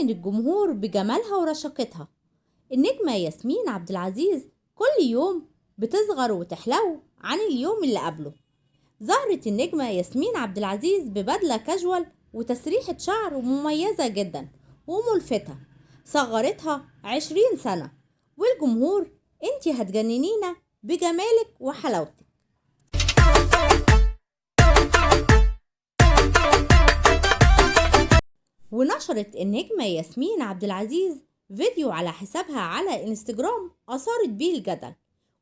من الجمهور بجمالها ورشاقتها. النجمة ياسمين عبد العزيز كل يوم بتصغر وتحلو عن اليوم اللي قبله. ظهرت النجمة ياسمين عبد العزيز ببدلة كاجوال وتسريحة شعر مميزة جدا وملفتة، صغرتها 20 سنة، والجمهور انتي هتجننينا بجمالك وحلاوتك. ونشرت النجمة ياسمين عبد العزيز فيديو على حسابها على انستجرام أثارت بيه الجدل،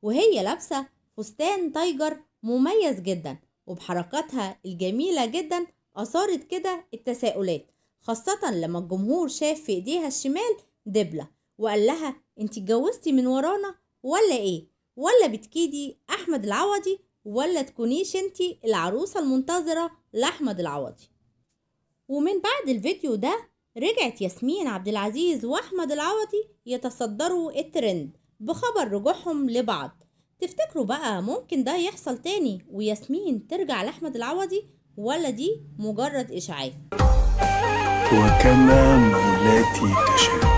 وهي لابسة فستان تايجر مميز جدا وبحركاتها الجميلة جدا أثارت كده التساؤلات، خاصة لما الجمهور شاف في ايديها الشمال دبلة وقال لها انتي اتجوزتي من ورانا ولا ايه؟ ولا بتكيدي أحمد العوضي ولا تكونيش انتي العروسة المنتظرة لأحمد العوضي؟ ومن بعد الفيديو ده رجعت ياسمين عبد العزيز وأحمد العوضي يتصدروا الترند بخبر رجوعهم لبعض. تفتكروا بقى ممكن ده يحصل تاني وياسمين ترجع لأحمد العوضي ولا دي مجرد إشاعات؟ وكما مولاتي تشاء.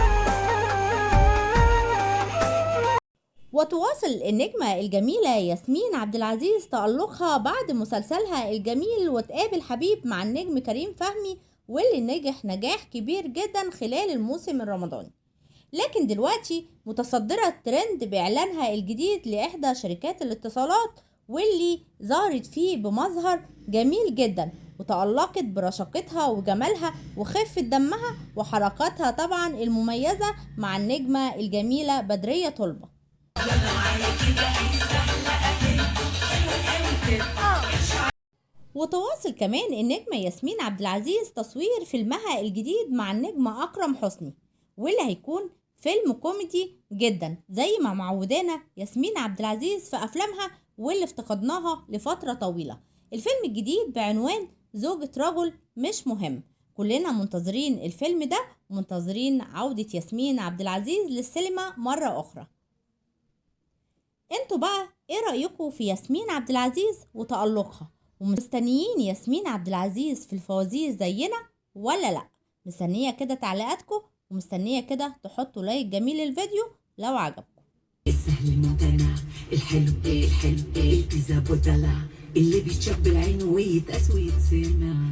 وتواصل النجمة الجميلة ياسمين عبد العزيز تألقها بعد مسلسلها الجميل وتقابل حبيب مع النجم كريم فهمي، واللي نجح نجاح كبير جدا خلال الموسم الرمضاني. لكن دلوقتي متصدرة الترند بإعلانها الجديد لإحدى شركات الاتصالات، واللي ظهرت فيه بمظهر جميل جدا وتألقت برشاقتها وجمالها وخفة دمها وحركاتها طبعا المميزة مع النجمة الجميلة بدرية طلبة. وتواصل كمان النجمة ياسمين عبد العزيز تصوير فيلمها الجديد مع النجم أكرم حسني، واللي هيكون فيلم كوميدي جدا زي ما معودانا ياسمين عبد العزيز في أفلامها واللي افتقدناها لفترة طويلة. الفيلم الجديد بعنوان زوجة رجل مش مهم. كلنا منتظرين الفيلم ده ومنتظرين عودة ياسمين عبد العزيز للسينما مرة أخرى. انتوا بقى ايه رأيكم في ياسمين عبد العزيز وتألقها؟ ومستنيين ياسمين عبد العزيز في الفوازير زينا ولا لا؟ مستنية كده تعليقاتكم ومستنية كده تحطوا لايك جميل للفيديو لو عجبكم. السهل الممتنع الحلو الحلو الكذاب والدلع اللي بيتشب العين ويتقاس ويتسمع.